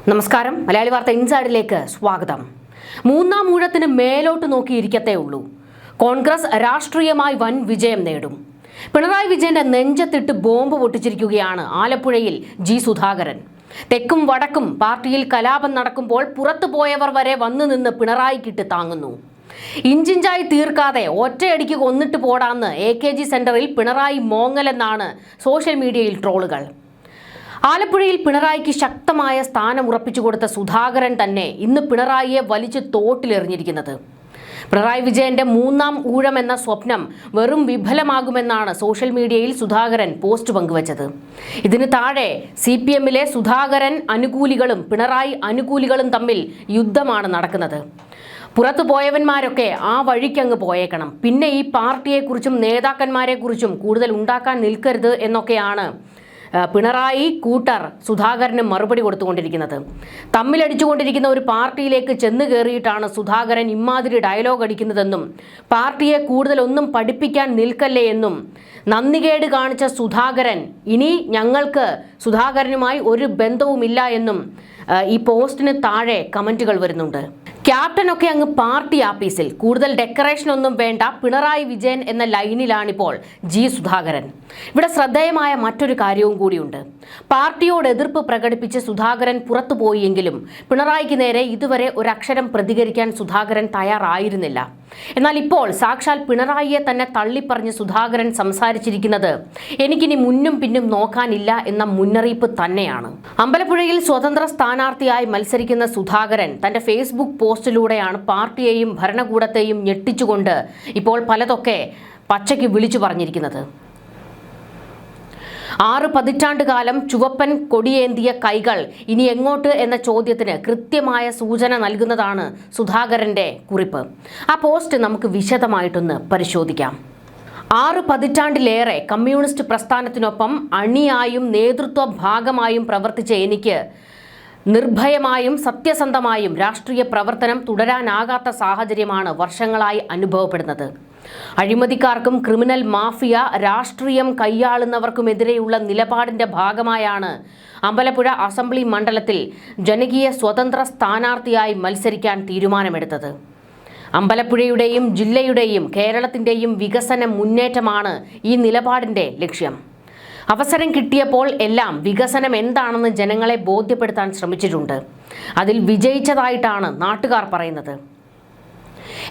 നമസ്കാരം. മലയാളി വാർത്ത ഇൻസൈഡിലേക്ക് സ്വാഗതം. മൂന്നാം ഊഴത്തിന് മേലോട്ട് നോക്കിയിരിക്കത്തേ ഉള്ളൂ. കോൺഗ്രസ് രാഷ്ട്രീയമായി വൻ വിജയം നേടും. പിണറായി വിജയന്റെ നെഞ്ചത്തിട്ട് ബോംബ് പൊട്ടിച്ചിരിക്കുകയാണ് ആലപ്പുഴയിൽ ജി സുധാകരൻ. തെക്കും വടക്കും പാർട്ടിയിൽ കലാപം നടക്കുമ്പോൾ പുറത്തു പോയവർ വരെ വന്നു നിന്ന് പിണറായിക്കിട്ട് താങ്ങുന്നു. ഇഞ്ചിഞ്ചായി തീർക്കാതെ ഒറ്റയടിക്ക് കൊന്നിട്ട് പോടാന്ന് AKG സെന്ററിൽ പിണറായി മോങ്ങലെന്നാണ് സോഷ്യൽ മീഡിയയിൽ ട്രോളുകൾ. ആലപ്പുഴയിൽ പിണറായിക്ക് ശക്തമായ സ്ഥാനം ഉറപ്പിച്ചു കൊടുത്ത സുധാകരൻ തന്നെ ഇന്ന് പിണറായിയെ വലിച്ചു തോട്ടിലെറിഞ്ഞിരിക്കുന്നത്. പിണറായി വിജയന്റെ മൂന്നാം ഊഴം എന്ന സ്വപ്നം വെറും വിഫലമാകുമെന്നാണ് സോഷ്യൽ മീഡിയയിൽ സുധാകരൻ പോസ്റ്റ് പങ്കുവച്ചത്. ഇതിന് താഴെ CPMലെ സുധാകരൻ അനുകൂലികളും പിണറായി അനുകൂലികളും തമ്മിൽ യുദ്ധമാണ് നടക്കുന്നത്. പുറത്തു പോയവന്മാരൊക്കെ ആ വഴിക്കങ്ങ് പോയേക്കണം, പിന്നെ ഈ പാർട്ടിയെക്കുറിച്ചും നേതാക്കന്മാരെക്കുറിച്ചും കൂടുതൽ ഉണ്ടാക്കാൻ നിൽക്കരുത് എന്നൊക്കെയാണ് പിണറായി കൂട്ടർ സുധാകരന് മറുപടി കൊടുത്തുകൊണ്ടിരിക്കുന്നത്. തമ്മിലടിച്ചുകൊണ്ടിരിക്കുന്ന ഒരു പാർട്ടിയിലേക്ക് ചെന്ന് കയറിയിട്ടാണ് സുധാകരൻ ഇമാതിരി ഡയലോഗ് അടിക്കുന്നതെന്നും പാർട്ടിയെ കൂടുതലൊന്നും പഠിപ്പിക്കാൻ നിൽക്കല്ലേ എന്നും നന്ദികേട് കാണിച്ച സുധാകരൻ ഇനി ഞങ്ങൾക്ക് സുധാകരനുമായി ഒരു ബന്ധവുമില്ല എന്നും ഈ പോസ്റ്റിന് താഴെ കമന്റുകൾ വരുന്നുണ്ട്. ക്യാപ്റ്റനൊക്കെ അങ്ങ് പാർട്ടി ആഫീസിൽ, കൂടുതൽ ഡെക്കറേഷൻ ഒന്നും വേണ്ട, പിണറായി വിജയൻ എന്ന ലൈനിലാണിപ്പോൾ ജി സുധാകരൻ. ഇവിടെ ശ്രദ്ധേയമായ മറ്റൊരു കാര്യവും കൂടിയുണ്ട്. പാർട്ടിയോട് എതിർപ്പ് പ്രകടിപ്പിച്ച് സുധാകരൻ പുറത്തു പോയെങ്കിലും പിണറായിക്ക് നേരെ ഇതുവരെ ഒരക്ഷരം പ്രതികരിക്കാൻ സുധാകരൻ തയ്യാറായിരുന്നില്ല. എന്നാൽ ഇപ്പോൾ സാക്ഷാൽ പിണറായിയെ തന്നെ തള്ളിപ്പറഞ്ഞ് സുധാകരൻ സംസാരിച്ചിരിക്കുന്നത് എനിക്കിനി മുന്നും പിന്നും നോക്കാനില്ല എന്ന മുന്നറിയിപ്പ് തന്നെയാണ്. അമ്പലപ്പുഴയിൽ സ്വതന്ത്ര സ്ഥാനാർത്ഥിയായി മത്സരിക്കുന്ന സുധാകരൻ തന്റെ ഫേസ്ബുക്ക് പോസ്റ്റിലൂടെയാണ് പാർട്ടിയെയും ഭരണകൂടത്തെയും ഞെട്ടിച്ചുകൊണ്ട് ഇപ്പോൾ പലതൊക്കെ പച്ചയ്ക്ക് വിളിച്ചു പറഞ്ഞിരിക്കുന്നത്. 6 പതിറ്റാണ്ടുകാലം ചുവപ്പൻ കൊടിയേന്തിയ കൈകൾ ഇനി എങ്ങോട്ട് എന്ന ചോദ്യത്തിന് കൃത്യമായ സൂചന നൽകുന്നതാണ് സുധാകരന്റെ കുറിപ്പ്. ആ പോസ്റ്റ് നമുക്ക് വിശദമായിട്ടൊന്ന് പരിശോധിക്കാം. 6 പതിറ്റാണ്ടിലേറെ കമ്മ്യൂണിസ്റ്റ് പ്രസ്ഥാനത്തിനൊപ്പം അണിയായും നേതൃത്വ ഭാഗമായും പ്രവർത്തിച്ച എനിക്ക് നിർഭയമായും സത്യസന്ധമായും രാഷ്ട്രീയ പ്രവർത്തനം തുടരാനാകാത്ത സാഹചര്യമാണ് വർഷങ്ങളായി അനുഭവപ്പെടുന്നത്. അഴിമതിക്കാർക്കും ക്രിമിനൽ മാഫിയ രാഷ്ട്രീയം കൈയാളുന്നവർക്കുമെതിരെയുള്ള നിലപാടിന്റെ ഭാഗമായാണ് അമ്പലപ്പുഴ അസംബ്ലി മണ്ഡലത്തിൽ ജനകീയ സ്വതന്ത്ര സ്ഥാനാർത്ഥിയായി മത്സരിക്കാൻ തീരുമാനമെടുത്തത്. അമ്പലപ്പുഴയുടെയും ജില്ലയുടെയും കേരളത്തിന്റെയും വികസന മുന്നേറ്റമാണ് ഈ നിലപാടിന്റെ ലക്ഷ്യം. അവസരം കിട്ടിയപ്പോൾ എല്ലാം വികസനം എന്താണെന്ന് ജനങ്ങളെ ബോധ്യപ്പെടുത്താൻ ശ്രമിച്ചിട്ടുണ്ട്. അതിൽ വിജയിച്ചതായിട്ടാണ് നാട്ടുകാർ പറയുന്നത്.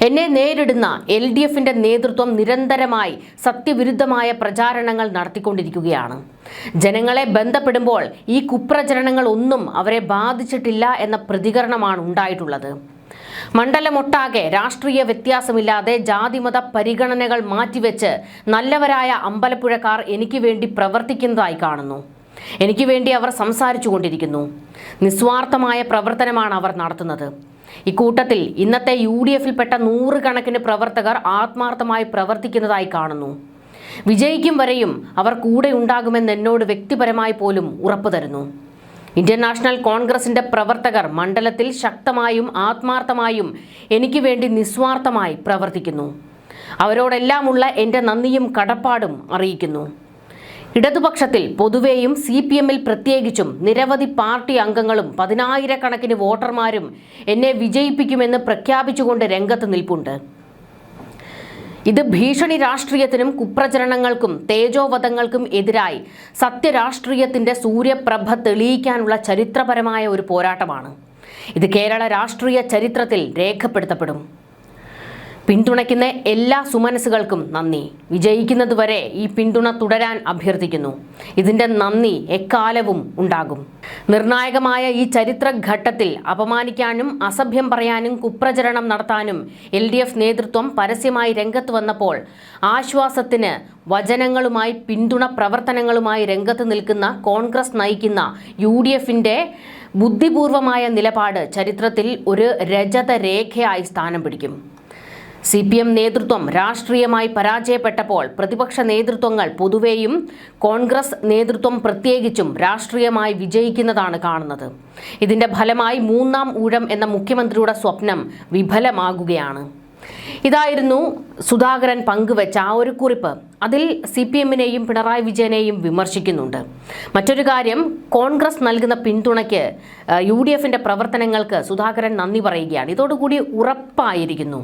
എന്നെ നേരിടുന്ന LDFന്റെ നേതൃത്വം നിരന്തരമായി സത്യവിരുദ്ധമായ പ്രചാരണങ്ങൾ നടത്തിക്കൊണ്ടിരിക്കുകയാണ്. ജനങ്ങളെ ബന്ധപ്പെടുമ്പോൾ ഈ കുപ്രചരണങ്ങൾ ഒന്നും അവരെ ബാധിച്ചിട്ടില്ല എന്ന പ്രതികരണമാണ് ഉണ്ടായിട്ടുള്ളത്. മണ്ഡലമൊട്ടാകെ രാഷ്ട്രീയ വ്യത്യാസമില്ലാതെ ജാതിമത പരിഗണനകൾ മാറ്റിവെച്ച് നല്ലവരായ അമ്പലപ്പുഴക്കാർ എനിക്ക് വേണ്ടി പ്രവർത്തിക്കുന്നതായി കാണുന്നു. എനിക്ക് വേണ്ടി അവർ സംസാരിച്ചു കൊണ്ടിരിക്കുന്നു. നിസ്വാർത്ഥമായ പ്രവർത്തനമാണ് അവർ നടത്തുന്നത്. ഇക്കൂട്ടത്തിൽ ഇന്നത്തെ UDFൽപ്പെട്ട 100 കണക്കിന് പ്രവർത്തകർ ആത്മാർത്ഥമായി പ്രവർത്തിക്കുന്നതായി കാണുന്നു. വിജയിക്കും വരെയും അവർ കൂടെ ഉണ്ടാകുമെന്ന് എന്നോട് വ്യക്തിപരമായി പോലും ഉറപ്പു തരുന്നു. ഇന്ത്യൻ നാഷണൽ കോൺഗ്രസിന്റെ പ്രവർത്തകർ മണ്ഡലത്തിൽ ശക്തമായും ആത്മാർത്ഥമായും എനിക്ക് വേണ്ടി നിസ്വാർത്ഥമായി പ്രവർത്തിക്കുന്നു. അവരോടെല്ലാമുള്ള എൻ്റെ നന്ദിയും കടപ്പാടും അറിയിക്കുന്നു. ഇടതുപക്ഷത്തിൽ പൊതുവെയും CPMൽ പ്രത്യേകിച്ചും നിരവധി പാർട്ടി അംഗങ്ങളും 10,000-കണക്കിന് വോട്ടർമാരും എന്നെ വിജയിപ്പിക്കുമെന്ന് പ്രഖ്യാപിച്ചുകൊണ്ട് രംഗത്ത് നിൽപ്പുണ്ട്. ഇത് ഭീഷണി രാഷ്ട്രീയത്തിനും കുപ്രചരണങ്ങൾക്കും തേജോവധങ്ങൾക്കും എതിരായി സത്യരാഷ്ട്രീയത്തിന്റെ സൂര്യപ്രഭ തെളിയിക്കാനുള്ള ചരിത്രപരമായ ഒരു പോരാട്ടമാണ്. ഇത് കേരള രാഷ്ട്രീയ ചരിത്രത്തിൽ രേഖപ്പെടുത്തപ്പെടും. പിന്തുണയ്ക്കുന്ന എല്ലാ സുമനസ്സുകൾക്കും നന്ദി. വിജയിക്കുന്നതുവരെ ഈ പിന്തുണ തുടരാൻ അഭ്യർത്ഥിക്കുന്നു. ഇതിന്റെ നന്ദി എക്കാലവും ഉണ്ടാകും. നിർണായകമായ ഈ ചരിത്രഘട്ടത്തിൽ അപമാനിക്കാനും അസഭ്യം പറയാനും കുപ്രചരണം നടത്താനും LDF നേതൃത്വം പരസ്യമായി രംഗത്ത് വന്നപ്പോൾ ആശ്വാസത്തിന് വചനങ്ങളുമായി പിന്തുണ പ്രവർത്തനങ്ങളുമായി രംഗത്ത് നിൽക്കുന്ന കോൺഗ്രസ് നയിക്കുന്ന UDFന്റെ ബുദ്ധിപൂർവമായ നിലപാട് ചരിത്രത്തിൽ ഒരു രജത രേഖയായി സ്ഥാനം പിടിക്കും. CPM നേതൃത്വം രാഷ്ട്രീയമായി പരാജയപ്പെട്ടപ്പോൾ പ്രതിപക്ഷ നേതൃത്വങ്ങൾ പൊതുവെയും കോൺഗ്രസ് നേതൃത്വം പ്രത്യേകിച്ചും രാഷ്ട്രീയമായി വിജയിക്കുന്നതാണ് കാണുന്നത്. ഇതിന്റെ ഫലമായി മൂന്നാം ഊഴം എന്ന മുഖ്യമന്ത്രിയുടെ സ്വപ്നം വിഫലമാകുകയാണ്. ഇതായിരുന്നു സുധാകരൻ പങ്കുവെച്ച ആ ഒരു കുറിപ്പ്. അതിൽ CPM-നെയും പിണറായി വിജയനെയും വിമർശിക്കുന്നുണ്ട്. മറ്റൊരു കാര്യം, കോൺഗ്രസ് നൽകുന്ന പിന്തുണയ്ക്ക് UDF-ന്റെ പ്രവർത്തനങ്ങൾക്ക് സുധാകരൻ നന്ദി പറയുകയാണ്. ഇതോടുകൂടി ഉറപ്പായിരിക്കുന്നു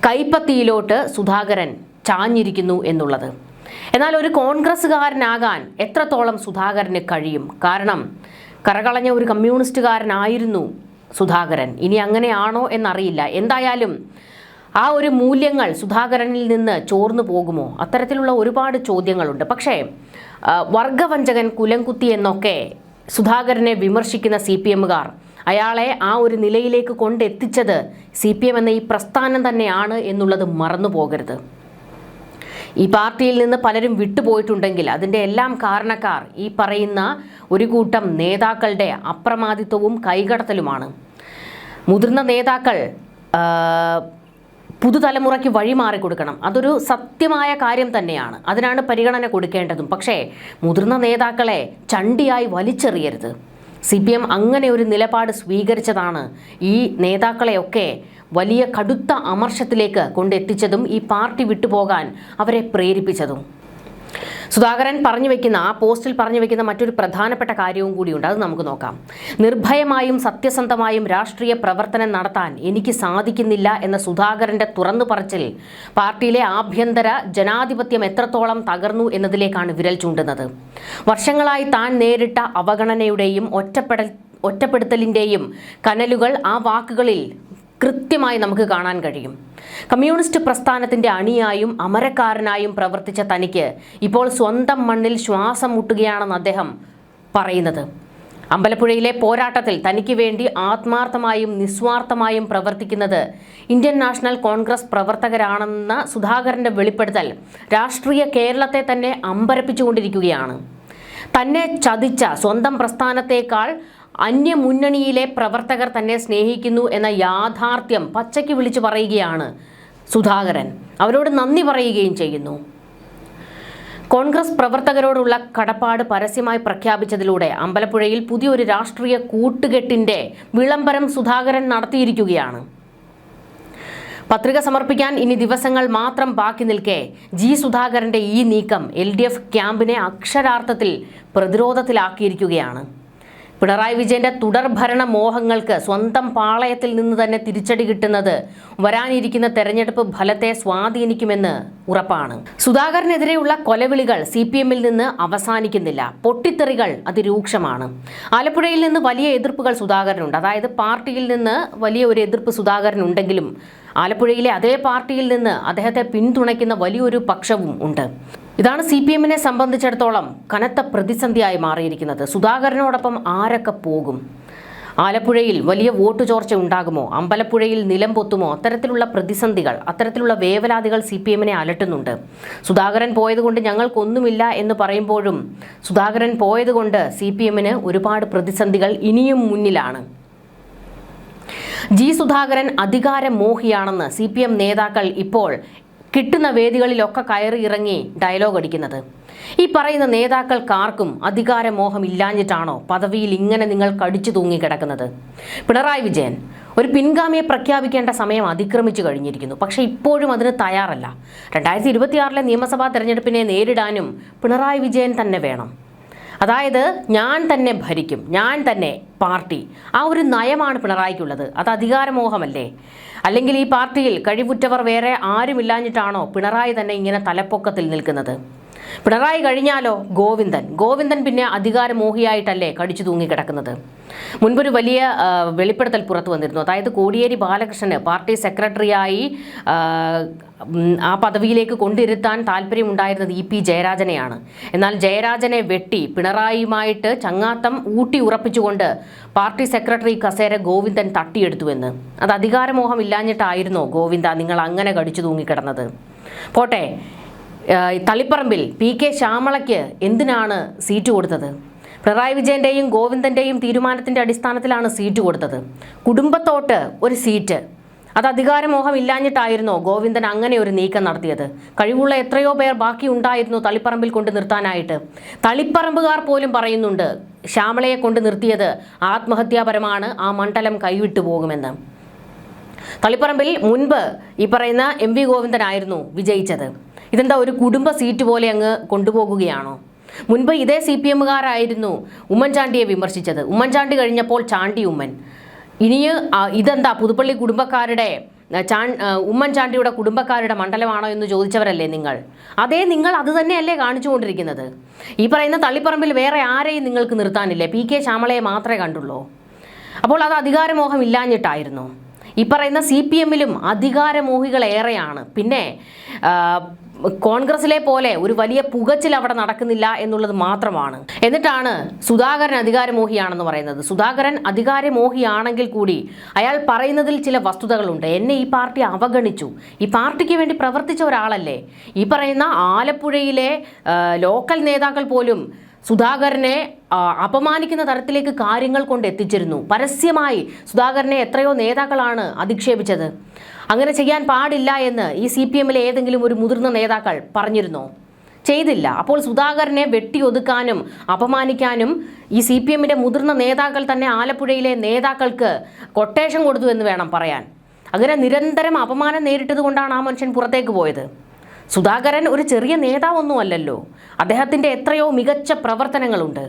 കൈപ്പത്തിയിലോട്ട് സുധാകരൻ ചാഞ്ഞിരിക്കുന്നു എന്നുള്ളത്. എന്നാൽ ഒരു കോൺഗ്രസ്സുകാരനാകാൻ എത്രത്തോളം സുധാകരന് കഴിയും? കാരണം കറകളഞ്ഞ ഒരു കമ്മ്യൂണിസ്റ്റുകാരനായിരുന്നു സുധാകരൻ. ഇനി അങ്ങനെയാണോ എന്നറിയില്ല. എന്തായാലും ആ ഒരു മൂല്യങ്ങൾ സുധാകരനിൽ നിന്ന് ചോർന്നു പോകുമോ? അത്തരത്തിലുള്ള ഒരുപാട് ചോദ്യങ്ങളുണ്ട്. പക്ഷേ വർഗവഞ്ചകൻ, കുലംകുത്തി എന്നൊക്കെ സുധാകരനെ വിമർശിക്കുന്ന CPM-കാർ അയാളെ ആ ഒരു നിലയിലേക്ക് കൊണ്ടെത്തിച്ചത് CPM എന്ന ഈ പ്രസ്ഥാനം തന്നെയാണ് എന്നുള്ളത് മറന്നു പോകരുത്. ഈ പാർട്ടിയിൽ നിന്ന് പലരും വിട്ടുപോയിട്ടുണ്ടെങ്കിൽ അതിൻ്റെ എല്ലാം കാരണക്കാർ ഈ പറയുന്ന ഒരു കൂട്ടം നേതാക്കളുടെ അപ്രമാദിത്വവും കൈകടത്തലുമാണ്. മുതിർന്ന നേതാക്കൾ പുതുതലമുറയ്ക്ക് വഴിമാറി കൊടുക്കണം. അതൊരു സത്യമായ കാര്യം തന്നെയാണ്. അതിനാണ് പരിഗണന കൊടുക്കേണ്ടതും. പക്ഷേ മുതിർന്ന നേതാക്കളെ ചണ്ടിയായി വലിച്ചെറിയരുത്. CPM അങ്ങനെ ഒരു നിലപാട് സ്വീകരിച്ചതാണ് ഈ നേതാക്കളെയൊക്കെ വലിയ കടുത്ത അമർഷത്തിലേക്ക് കൊണ്ടെത്തിച്ചതും ഈ പാർട്ടി വിട്ടുപോകാൻ അവരെ പ്രേരിപ്പിച്ചതും. സുധാകരൻ ആ പോസ്റ്റിൽ പറഞ്ഞു വെക്കുന്ന മറ്റൊരു പ്രധാനപ്പെട്ട കാര്യവും കൂടിയുണ്ട്. അത് നമുക്ക് നോക്കാം. നിർഭയമായും സത്യസന്ധമായും രാഷ്ട്രീയ പ്രവർത്തനം നടത്താൻ എനിക്ക് സാധിക്കുന്നില്ല എന്ന സുധാകരന്റെ തുറന്നു പറച്ചിൽ പാർട്ടിയിലെ ആഭ്യന്തര ജനാധിപത്യം എത്രത്തോളം തകർന്നു എന്നതിലേക്കാണ് വിരൽ ചൂണ്ടുന്നത്. വർഷങ്ങളായി താൻ നേരിട്ട അവഗണനയുടെയും ഒറ്റപ്പെടുത്തലിൻ്റെയും കനലുകൾ ആ വാക്കുകളിൽ കൃത്യമായി നമുക്ക് കാണാൻ കഴിയും. കമ്മ്യൂണിസ്റ്റ് പ്രസ്ഥാനത്തിൻ്റെ അണിയായും അമരക്കാരനായും പ്രവർത്തിച്ച തനിക്ക് ഇപ്പോൾ സ്വന്തം മണ്ണിൽ ശ്വാസം മുട്ടുകയാണെന്ന് അദ്ദേഹം പറയുന്നത്. അമ്പലപ്പുഴയിലെ പോരാട്ടത്തിൽ തനിക്ക് വേണ്ടി ആത്മാർത്ഥമായും നിസ്വാർത്ഥമായും പ്രവർത്തിക്കുന്നത് ഇന്ത്യൻ നാഷണൽ കോൺഗ്രസ് പ്രവർത്തകരാണെന്ന സുധാകരൻ്റെ വെളിപ്പെടുത്തൽ രാഷ്ട്രീയ കേരളത്തെ തന്നെ അമ്പരപ്പിച്ചുകൊണ്ടിരിക്കുകയാണ്. തന്നെ ചതിച്ച സ്വന്തം പ്രസ്ഥാനത്തേക്കാൾ അന്യമുന്നണിയിലെ പ്രവർത്തകർ തന്നെ സ്നേഹിക്കുന്നു എന്ന യാഥാർത്ഥ്യം പച്ചയ്ക്ക് വിളിച്ചു പറയുകയാണ് സുധാകരൻ. അവരോട് നന്ദി പറയുകയും ചെയ്യുന്നു. കോൺഗ്രസ് പ്രവർത്തകരോടുള്ള കടപ്പാട് പരസ്യമായി പ്രഖ്യാപിച്ചതിലൂടെ അമ്പലപ്പുഴയിൽ പുതിയൊരു രാഷ്ട്രീയ കൂട്ടുകെട്ടിൻ്റെ വിളംബരം സുധാകരൻ നടത്തിയിരിക്കുകയാണ്. പത്രിക സമർപ്പിക്കാൻ ഇനി ദിവസങ്ങൾ മാത്രം ബാക്കി നിൽക്കെ സുധാകരന്റെ ഈ നീക്കം LDF ക്യാമ്പിനെ അക്ഷരാർത്ഥത്തിൽ പ്രതിരോധത്തിലാക്കിയിരിക്കുകയാണ്. പിണറായി വിജയന്റെ തുടർഭരണ മോഹങ്ങൾക്ക് സ്വന്തം പാളയത്തിൽ നിന്ന് തന്നെ തിരിച്ചടി കിട്ടുന്നത് വരാനിരിക്കുന്ന തെരഞ്ഞെടുപ്പ് ഫലത്തെ സ്വാധീനിക്കുമെന്ന് ഉറപ്പാണ്. സുധാകരനെതിരെയുള്ള കൊലവിളികൾ CPM-ൽ നിന്ന് അവസാനിക്കുന്നില്ല. പൊട്ടിത്തെറികൾ അതിരൂക്ഷമാണ്. ആലപ്പുഴയിൽ നിന്ന് വലിയ എതിർപ്പുകൾ സുധാകരനുണ്ട്. അതായത് പാർട്ടിയിൽ നിന്ന് വലിയ ഒരു എതിർപ്പ് സുധാകരനുണ്ടെങ്കിലും ആലപ്പുഴയിലെ അതേ പാർട്ടിയിൽ നിന്ന് അദ്ദേഹത്തെ പിന്തുണയ്ക്കുന്ന വലിയൊരു പക്ഷവും ഉണ്ട്. ഇതാണ് CPM-നെ സംബന്ധിച്ചിടത്തോളം കനത്ത പ്രതിസന്ധിയായി മാറിയിരിക്കുന്നത്. സുധാകരനോടൊപ്പം ആരൊക്കെ പോകും? ആലപ്പുഴയിൽ വലിയ വോട്ട് ചോർച്ച ഉണ്ടാകുമോ? അമ്പലപ്പുഴയിൽ നിലം പൊത്തുമോ? അത്തരത്തിലുള്ള പ്രതിസന്ധികൾ, അത്തരത്തിലുള്ള വേവലാതികൾ CPM-നെ അലട്ടുന്നുണ്ട്. സുധാകരൻ പോയതുകൊണ്ട് ഞങ്ങൾക്കൊന്നുമില്ല എന്ന് പറയുമ്പോഴും സുധാകരൻ പോയതുകൊണ്ട് CPM-ന് ഒരുപാട് പ്രതിസന്ധികൾ ഇനിയും മുന്നിലാണ്. സുധാകരൻ അധികാരമോഹിയാണെന്ന് CPM നേതാക്കൾ ഇപ്പോൾ കിട്ടുന്ന വേദികളിലൊക്കെ കയറി ഇറങ്ങി ഡയലോഗ് അടിക്കുന്നത്. ഈ പറയുന്ന നേതാക്കൾക്കാർക്കും അധികാരമോഹം ഇല്ലാഞ്ഞിട്ടാണോ പദവിയിൽ ഇങ്ങനെ നിങ്ങൾ കടിച്ചു തൂങ്ങിക്കിടക്കുന്നത്? പിണറായി വിജയൻ ഒരു പിൻഗാമിയെ പ്രഖ്യാപിക്കേണ്ട സമയം അതിക്രമിച്ചു കഴിഞ്ഞിരിക്കുന്നു. പക്ഷേ ഇപ്പോഴും അതിന് തയ്യാറല്ല. 2026 നിയമസഭാ തെരഞ്ഞെടുപ്പിനെ നേരിടാനും പിണറായി വിജയൻ തന്നെ വേണം. അതായത് ഞാൻ തന്നെ ഭരിക്കും, ഞാൻ തന്നെ പാർട്ടി. ആ ഒരു നയമാണ് പിണറായിക്കുള്ളത്. അത് അധികാരമോഹമല്ലേ? അല്ലെങ്കിൽ ഈ പാർട്ടിയിൽ കഴിവുറ്റവർ വേറെ ആരുമില്ലാഞ്ഞിട്ടാണോ പിണറായി തന്നെ ഇങ്ങനെ തലപ്പൊക്കത്തിൽ നിൽക്കുന്നത്? പിണറായി കഴിഞ്ഞാലോ ഗോവിന്ദൻ പിന്നെ അധികാരമോഹിയായിട്ടല്ലേ കടിച്ചു തൂങ്ങിക്കിടക്കുന്നത്? മുൻപൊരു വലിയ വെളിപ്പെടുത്തൽ പുറത്തു വന്നിരുന്നു. അതായത് കോടിയേരി ബാലകൃഷ്ണന് പാർട്ടി സെക്രട്ടറിയായി ആ പദവിയിലേക്ക് കൊണ്ടിരുത്താൻ താല്പര്യമുണ്ടായിരുന്നത് EP ജയരാജനെയാണ്. എന്നാൽ ജയരാജനെ വെട്ടി പിണറായിയുമായിട്ട് ചങ്ങാത്തം ഊട്ടി ഉറപ്പിച്ചുകൊണ്ട് പാർട്ടി സെക്രട്ടറി കസേര ഗോവിന്ദൻ തട്ടിയെടുത്തുവെന്ന്. അത് അധികാരമോഹം ഇല്ലാഞ്ഞിട്ടായിരുന്നോ ഗോവിന്ദ നിങ്ങൾ അങ്ങനെ കടിച്ചു തൂങ്ങിക്കിടന്നത്? പോട്ടെ, തളിപ്പറമ്പിൽ PK ശ്യാമളയ്ക്ക് എന്തിനാണ് സീറ്റ് കൊടുത്തത്? പിണറായി വിജയന്റെയും ഗോവിന്ദന്റെയും തീരുമാനത്തിന്റെ അടിസ്ഥാനത്തിലാണ് സീറ്റ് കൊടുത്തത്. കുടുംബത്തോട്ട് ഒരു സീറ്റ്, അത് അധികാരമോഹം ഇല്ലാഞ്ഞിട്ടായിരുന്നോ ഗോവിന്ദൻ അങ്ങനെ ഒരു നീക്കം നടത്തിയത്? കഴിവുള്ള എത്രയോ പേർ ബാക്കി ഉണ്ടായിരുന്നു തളിപ്പറമ്പിൽ കൊണ്ട് നിർത്താനായിട്ട്. തളിപ്പറമ്പുകാർ പോലും പറയുന്നുണ്ട് ശ്യാമളയെ കൊണ്ട് നിർത്തിയത് ആത്മഹത്യാപരമാണ്, ആ മണ്ഡലം കൈവിട്ടു പോകുമെന്ന്. തളിപ്പറമ്പിൽ മുൻപ് ഈ പറയുന്ന എം വി ഗോവിന്ദനായിരുന്നു വിജയിച്ചത്. ഇതെന്താ ഒരു കുടുംബ സീറ്റ് പോലെ അങ്ങ് കൊണ്ടുപോകുകയാണോ? മുൻപ് ഇതേ CPM-കാരായിരുന്നു ഉമ്മൻചാണ്ടിയെ വിമർശിച്ചത്. ഉമ്മൻചാണ്ടി കഴിഞ്ഞപ്പോൾ ചാണ്ടി ഉമ്മൻ. ഇതെന്താ പുതുപ്പള്ളി കുടുംബക്കാരുടെ ഉമ്മൻചാണ്ടിയുടെ കുടുംബക്കാരുടെ മണ്ഡലമാണോ എന്ന് ചോദിച്ചവരല്ലേ നിങ്ങൾ? നിങ്ങൾ അത് തന്നെയല്ലേ കാണിച്ചുകൊണ്ടിരിക്കുന്നത്? ഈ പറയുന്ന തളിപ്പറമ്പിൽ വേറെ ആരെയും നിങ്ങൾക്ക് നിർത്താനില്ലേ? PK ശ്യാമളയെ മാത്രമേ കണ്ടുള്ളൂ. അപ്പോൾ അത് അധികാരമോഹം ഇല്ലാഞ്ഞിട്ടായിരുന്നു. ഈ പറയുന്ന CPM-ലും അധികാരമോഹികൾ ഏറെയാണ്. പിന്നെ കോൺഗ്രസിലെ പോലെ ഒരു വലിയ പുകച്ചിൽ അവിടെ നടക്കുന്നില്ല എന്നുള്ളത് മാത്രമാണ്. എന്നിട്ടാണ് സുധാകരൻ അധികാരമോഹിയാണെന്ന് പറയുന്നത്. സുധാകരൻ അധികാരമോഹിയാണെങ്കിൽ കൂടി അയാൾ പറയുന്നതിൽ ചില വസ്തുതകളുണ്ട്. എന്നെ ഈ പാർട്ടി അവഗണിച്ചു, ഈ പാർട്ടിക്ക് വേണ്ടി പ്രവർത്തിച്ച ഒരാളല്ലേ. ഈ പറയുന്ന ആലപ്പുഴയിലെ ലോക്കൽ നേതാക്കൾ പോലും സുധാകരനെ അപമാനിക്കുന്ന തരത്തിലേക്ക് കാര്യങ്ങൾ കൊണ്ട് എത്തിച്ചിരുന്നു. പരസ്യമായി സുധാകരനെ എത്രയോ നേതാക്കളാണ് അധിക്ഷേപിച്ചത്. അങ്ങനെ ചെയ്യാൻ പാടില്ല എന്ന് ഈ CPM-ലെ ഏതെങ്കിലും ഒരു മുതിർന്ന നേതാക്കൾ പറഞ്ഞിരുന്നോ? ചെയ്തില്ല. അപ്പോൾ സുധാകരനെ വെട്ടിയൊതുക്കാനും അപമാനിക്കാനും ഈ CPM-ന്റെ മുതിർന്ന നേതാക്കൾ തന്നെ ആലപ്പുഴയിലെ നേതാക്കൾക്ക് കൊട്ടേഷൻ കൊടുത്തു എന്ന് വേണം പറയാൻ. അങ്ങനെ നിരന്തരം അപമാനം നേരിട്ടത് കൊണ്ടാണ് ആ മനുഷ്യൻ പുറത്തേക്ക് പോയത്. സുധാകരൻ ഒരു ചെറിയ നേതാവൊന്നുമല്ലല്ലോ. അദ്ദേഹത്തിൻ്റെ എത്രയോ മികച്ച പ്രവർത്തനങ്ങളുണ്ട്.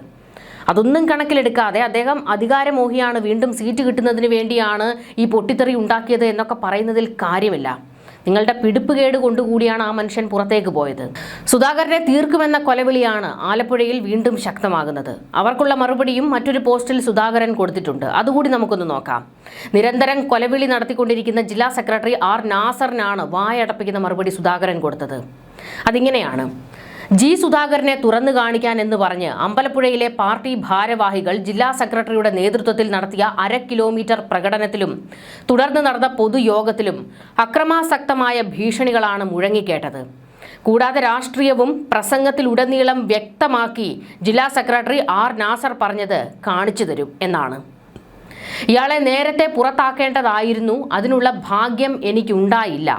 അതൊന്നും കണക്കിലെടുക്കാതെ അദ്ദേഹം അധികാരമോഹിയാണ്, വീണ്ടും സീറ്റ് കിട്ടുന്നതിന് വേണ്ടിയാണ് ഈ പൊട്ടിത്തെറി ഉണ്ടാക്കിയത് എന്നൊക്കെ പറയുന്നതിൽ കാര്യമില്ല. നിങ്ങളുടെ പിടിപ്പുകേട് കൊണ്ടുകൂടിയാണ് ആ മനുഷ്യൻ പുറത്തേക്ക് പോയത്. സുധാകരനെ തീർക്കുമെന്ന കൊലവിളിയാണ് ആലപ്പുഴയിൽ വീണ്ടും ശക്തമാകുന്നത്. അവർക്കുള്ള മറുപടിയും മറ്റൊരു പോസ്റ്റിൽ സുധാകരൻ കൊടുത്തിട്ടുണ്ട്. അതുകൂടി നമുക്കൊന്ന് നോക്കാം. നിരന്തരം കൊലവിളി നടത്തിക്കൊണ്ടിരിക്കുന്ന ജില്ലാ സെക്രട്ടറി R നാസറിനാണ് വായടപ്പിക്കുന്ന മറുപടി സുധാകരൻ കൊടുത്തത്. അതിങ്ങനെയാണ്: G സുധാകരനെ തുറന്നു കാണിക്കാൻ എന്ന് പറഞ്ഞ് അമ്പലപ്പുഴയിലെ പാർട്ടി ഭാരവാഹികൾ ജില്ലാ സെക്രട്ടറിയുടെ നേതൃത്വത്തിൽ നടത്തിയ 1/2 കിലോമീറ്റർ പ്രകടനത്തിലും തുടർന്ന് നടന്ന പൊതുയോഗത്തിലും അക്രമാസക്തമായ ഭീഷണികളാണ് മുഴങ്ങിക്കേട്ടത്. കൂടാതെ രാഷ്ട്രീയവും പ്രസംഗത്തിലുടനീളം വ്യക്തമാക്കി ജില്ലാ സെക്രട്ടറി R നാസർ പറഞ്ഞത് കാണിച്ചു തരും എന്നാണ്. ഇയാളെ നേരത്തെ പുറത്താക്കേണ്ടതായിരുന്നു, അതിനുള്ള ഭാഗ്യം എനിക്കുണ്ടായില്ല.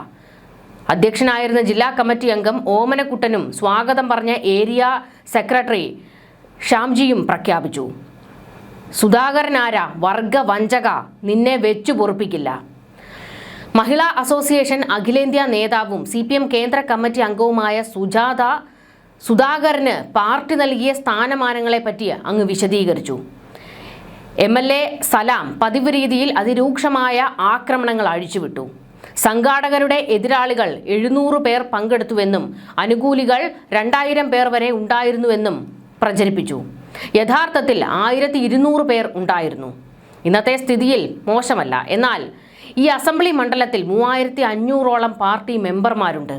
അധ്യക്ഷനായിരുന്ന ജില്ലാ കമ്മിറ്റി അംഗം ഓമനക്കുട്ടനും സ്വാഗതം പറഞ്ഞ ഏരിയ സെക്രട്ടറി ഷ്യാംജിയും പ്രഖ്യാപിച്ചു. സുധാകരനാര വർഗവഞ്ചക, നിന്നെ വെച്ചു പൊറുപ്പിക്കില്ല. മഹിളാ അസോസിയേഷൻ അഖിലേന്ത്യാ നേതാവും CPM കേന്ദ്ര കമ്മിറ്റി അംഗവുമായ സുജാത സുധാകരന് പാർട്ടി നൽകിയ സ്ഥാനമാനങ്ങളെ പറ്റി അങ്ങ് വിശദീകരിച്ചു. MLA സലാം പതിവ് രീതിയിൽ അതിരൂക്ഷമായ ആക്രമണങ്ങൾ അഴിച്ചുവിട്ടു. സംഘാടകരുടെ എതിരാളികൾ 700 പേർ പങ്കെടുത്തുവെന്നും അനുകൂലികൾ 2000 പേർ വരെ ഉണ്ടായിരുന്നുവെന്നും പ്രചരിപ്പിച്ചു. യഥാർത്ഥത്തിൽ 1200 പേർ ഉണ്ടായിരുന്നു. ഇന്നത്തെ സ്ഥിതിയിൽ മോശമല്ല. എന്നാൽ ഈ അസംബ്ലി മണ്ഡലത്തിൽ 3500ഓളം പാർട്ടി മെമ്പർമാരുണ്ട്.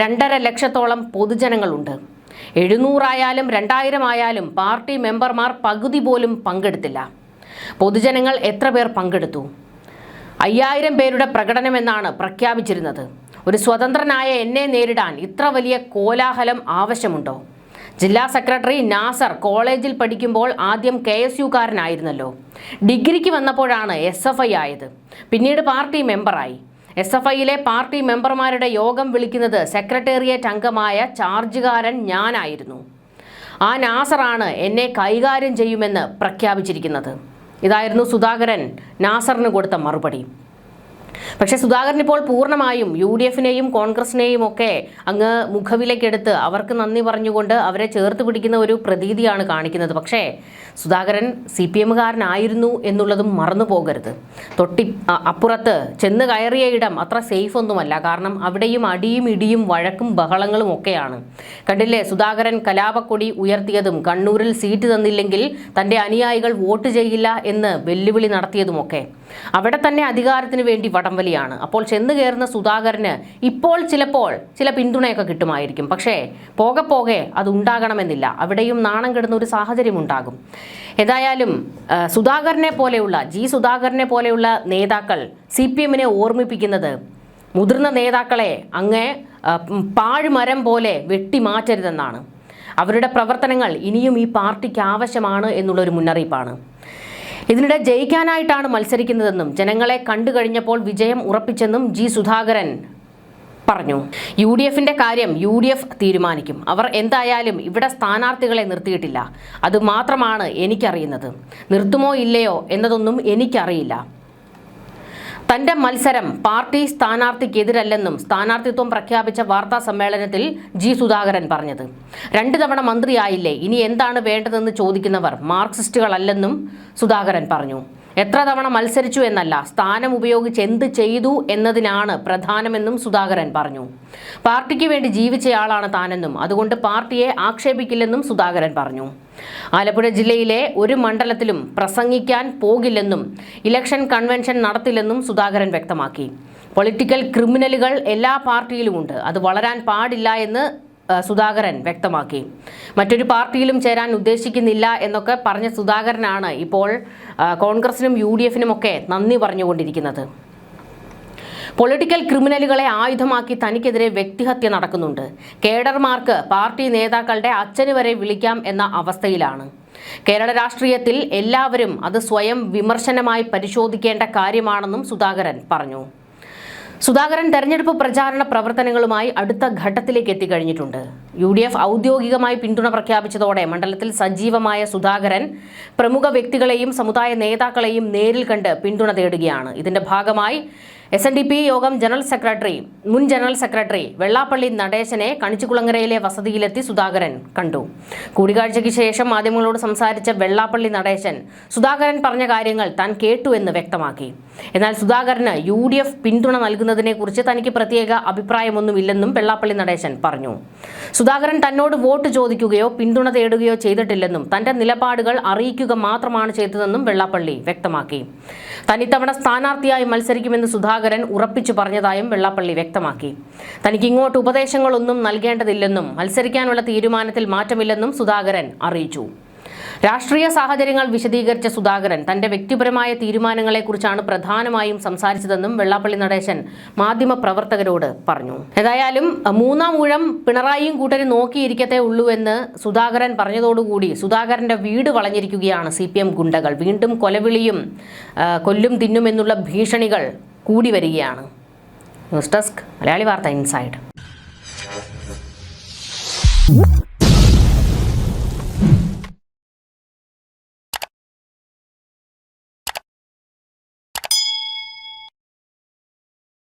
2.5 ലക്ഷത്തോളം പൊതുജനങ്ങളുണ്ട്. 700 ആയാലും 2000 ആയാലും പാർട്ടി മെമ്പർമാർ പകുതി പോലും പങ്കെടുത്തില്ല. പൊതുജനങ്ങൾ എത്ര പേർ പങ്കെടുത്തു? 5000 പേരുടെ പ്രകടനമെന്നാണ് പ്രഖ്യാപിച്ചിരുന്നത്. ഒരു സ്വതന്ത്രനായ എന്നെ നേരിടാൻ ഇത്ര വലിയ കോലാഹലം ആവശ്യമുണ്ടോ? ജില്ലാ സെക്രട്ടറി നാസർ കോളേജിൽ പഠിക്കുമ്പോൾ ആദ്യം KSU-കാരനായിരുന്നല്ലോ. ഡിഗ്രിക്ക് വന്നപ്പോഴാണ് SFI ആയത്. പിന്നീട് പാർട്ടി മെമ്പറായി. SFI-യിലെ പാർട്ടി മെമ്പർമാരുടെ യോഗം വിളിക്കുന്നത് സെക്രട്ടേറിയറ്റ് അംഗമായ ചാർജുകാരൻ ഞാനായിരുന്നു. ആ നാസറാണ് എന്നെ കൈകാര്യം ചെയ്യുമെന്ന് പ്രഖ്യാപിച്ചിരിക്കുന്നത്. ഇതായിരുന്നു സുധാകരൻ നാസറിന് കൊടുത്ത മറുപടി. പക്ഷേ സുധാകരൻ ഇപ്പോൾ പൂർണ്ണമായും UDF-നെയും കോൺഗ്രസിനെയും ഒക്കെ അങ്ങ് മുഖവിലക്കെടുത്ത് അവർക്ക് നന്ദി പറഞ്ഞുകൊണ്ട് അവരെ ചേർത്ത് പിടിക്കുന്ന ഒരു പ്രതീതിയാണ് കാണിക്കുന്നത്. പക്ഷേ സുധാകരൻ CPM-കാരനായിരുന്നു എന്നുള്ളതും മറന്നു പോകരുത്. അപ്പുറത്ത് ചെന്ന് കയറിയ ഇടം അത്ര സേഫ് ഒന്നുമല്ല. കാരണം അവിടെയും അടിയും ഇടിയും വഴക്കും ബഹളങ്ങളും ഒക്കെയാണ്. കണ്ടില്ലേ, സുധാകരൻ കലാപക്കൊടി ഉയർത്തിയതും കണ്ണൂരിൽ സീറ്റ് തന്നില്ലെങ്കിൽ തൻ്റെ അനുയായികൾ വോട്ട് ചെയ്യില്ല എന്ന് വെല്ലുവിളി നടത്തിയതുമൊക്കെ. അവിടെ തന്നെ അധികാരത്തിന് വേണ്ടി വടംവലിയാണ്. അപ്പോൾ ചെന്ന് കയറുന്ന സുധാകരന് ഇപ്പോൾ ചിലപ്പോൾ ചില പിന്തുണയൊക്കെ കിട്ടുമായിരിക്കും. പക്ഷേ പോകെ പോകെ അതുണ്ടാകണമെന്നില്ല. അവിടെയും നാണം കെടുന്ന ഒരു സാഹചര്യം ഉണ്ടാകും. ഏതായാലും സുധാകരനെ പോലെയുള്ള സുധാകരനെ പോലെയുള്ള നേതാക്കൾ CPM-നെ ഓർമ്മിപ്പിക്കുന്നത് മുതിർന്ന നേതാക്കളെ അങ്ങേ പാഴ്മരം പോലെ വെട്ടിമാറ്റരുതെന്നാണ്. അവരുടെ പ്രവർത്തനങ്ങൾ ഇനിയും ഈ പാർട്ടിക്ക് ആവശ്യമാണ് എന്നുള്ളൊരു മുന്നറിയിപ്പാണ്. ഇതിനിടെ ജയിക്കാനായിട്ടാണ് മത്സരിക്കുന്നതെന്നും ജനങ്ങളെ കണ്ടു കഴിഞ്ഞപ്പോൾ വിജയം ഉറപ്പിച്ചെന്നും സുധാകരൻ പറഞ്ഞു. UDF-ന്റെ കാര്യം UDF തീരുമാനിക്കും. അവർ എന്തായാലും ഇവിടെ സ്ഥാനാർത്ഥികളെ നിർത്തിയിട്ടില്ല. അതുമാത്രമാണ് എനിക്കറിയുന്നത്. നിർത്തുമോ ഇല്ലയോ എന്നതൊന്നും എനിക്കറിയില്ല. തന്റെ മത്സരം പാർട്ടി സ്ഥാനാർത്ഥിക്കെതിരല്ലെന്നും സ്ഥാനാർത്ഥിത്വം പ്രഖ്യാപിച്ച വാർത്താ സമ്മേളനത്തിൽ ജി സുധാകരൻ പറഞ്ഞത്. 2 തവണ മന്ത്രിയായില്ലേ, ഇനി എന്താണ് വേണ്ടതെന്ന് ചോദിക്കുന്നവർ മാർക്സിസ്റ്റുകളല്ലെന്നും സുധാകരൻ പറഞ്ഞു. എത്ര തവണ മത്സരിച്ചു എന്നല്ല, സ്ഥാനം ഉപയോഗിച്ച് എന്ത് ചെയ്തു എന്നതിനാണ് പ്രധാനമെന്നും സുധാകരൻ പറഞ്ഞു. പാർട്ടിക്ക് വേണ്ടി ജീവിച്ചയാളാണ് താനെന്നും അതുകൊണ്ട് പാർട്ടിയെ ആക്ഷേപിക്കില്ലെന്നും സുധാകരൻ പറഞ്ഞു. ആലപ്പുഴ ജില്ലയിലെ ഒരു മണ്ഡലത്തിലും പ്രസംഗിക്കാൻ പോകില്ലെന്നും ഇലക്ഷൻ കൺവെൻഷൻ നടത്തില്ലെന്നും സുധാകരൻ വ്യക്തമാക്കി. പൊളിറ്റിക്കൽ ക്രിമിനലുകൾ എല്ലാ പാർട്ടിയിലുമുണ്ട്, അത് വളരാൻ പാടില്ല എന്ന് സുധാകരൻ വ്യക്തമാക്കി. മറ്റൊരു പാർട്ടിയിലും ചേരാൻ ഉദ്ദേശിക്കുന്നില്ല എന്നൊക്കെ പറഞ്ഞ സുധാകരനാണ് ഇപ്പോൾ കോൺഗ്രസിനും UDFനും ഒക്കെ നന്ദി പറഞ്ഞുകൊണ്ടിരിക്കുന്നത്. പൊളിറ്റിക്കൽ ക്രിമിനലുകളെ ആയുധമാക്കി തനിക്കെതിരെ വ്യക്തിഹത്യ നടക്കുന്നുണ്ട്. കേഡർമാർക്ക് പാർട്ടി നേതാക്കളുടെ അച്ഛന് വരെ വിളിക്കാം എന്ന അവസ്ഥയിലാണ്. കേരള രാഷ്ട്രീയത്തിൽ എല്ലാവരും അത് സ്വയം വിമർശനമായി പരിശോധിക്കേണ്ട കാര്യമാണെന്നും സുധാകരൻ പറഞ്ഞു. സുധാകരൻ തെരഞ്ഞെടുപ്പ് പ്രചാരണ പ്രവർത്തനങ്ങളുമായി അടുത്ത ഘട്ടത്തിലേക്ക് എത്തിക്കഴിഞ്ഞിട്ടുണ്ട്. UDF ഔദ്യോഗികമായി പിന്തുണ പ്രഖ്യാപിച്ചതോടെ മണ്ഡലത്തിൽ സജീവമായ സുധാകരൻ പ്രമുഖ വ്യക്തികളെയും സമുദായ നേതാക്കളെയും നേരിൽ കണ്ട് പിന്തുണ തേടുകയാണ്. ഇതിന്റെ ഭാഗമായി SNDP യോഗം മുൻ ജനറൽ സെക്രട്ടറി വെള്ളാപ്പള്ളി നടേശനെ കണിച്ചുകുളങ്ങരയിലെ വസതിയിലെത്തി സുധാകരൻ കണ്ടു. കൂടിക്കാഴ്ചയ്ക്ക് ശേഷം മാധ്യമങ്ങളോട് സംസാരിച്ച വെള്ളാപ്പള്ളി നടേശൻ സുധാകരൻ പറഞ്ഞ കാര്യങ്ങൾ താൻ കേട്ടു എന്ന് വ്യക്തമാക്കി. എന്നാൽ സുധാകരന് UDF പിന്തുണ നൽകുന്നതിനെക്കുറിച്ച് തനിക്ക് പ്രത്യേക അഭിപ്രായമൊന്നുമില്ലെന്നും വെള്ളാപ്പള്ളി നടേശൻ പറഞ്ഞു. സുധാകരൻ തന്നോട് വോട്ട് ചോദിക്കുകയോ പിന്തുണ തേടുകയോ ചെയ്തിട്ടില്ലെന്നും തന്റെ നിലപാടുകൾ അറിയിക്കുക മാത്രമാണ് ചെയ്തതെന്നും വെള്ളാപ്പള്ളി വ്യക്തമാക്കി. താൻ ഇത്തവണ സ്ഥാനാർത്ഥിയായി മത്സരിക്കുമെന്ന് സുധാകരൻ ഉറപ്പിച്ചു പറഞ്ഞതായും വെള്ളാപ്പള്ളി വ്യക്തമാക്കി. തനിക്ക് ഇങ്ങോട്ട് ഉപദേശങ്ങളൊന്നും നൽകേണ്ടതില്ലെന്നും മത്സരിക്കാനുള്ള തീരുമാനത്തിൽ മാറ്റമില്ലെന്നും സുധാകരൻ അറിയിച്ചു. രാഷ്ട്രീയ സാഹചര്യങ്ങൾ വിശദീകരിച്ച സുധാകരൻ തന്റെ വ്യക്തിപരമായ തീരുമാനങ്ങളെക്കുറിച്ചാണ് പ്രധാനമായും സംസാരിച്ചതെന്നും വെള്ളാപ്പള്ളി നടേശൻ മാധ്യമപ്രവർത്തകരോട് പറഞ്ഞു. ഏതായാലും 3-ാം ഊഴം പിണറായിയും കൂട്ടരും നോക്കിയിരിക്കത്തേ ഉള്ളൂ എന്ന് സുധാകരൻ പറഞ്ഞതോടുകൂടി സുധാകരന്റെ വീട് വളഞ്ഞിരിക്കുകയാണ് CPM ഗുണ്ടകൾ. വീണ്ടും കൊലവിളിയും കൊല്ലും തിന്നും എന്നുള്ള ഭീഷണികൾ കൂടി വരികയാണ്. ന്യൂസ് ഡെസ്ക് മലയാളി വാർത്ത ഇൻസൈഡ്.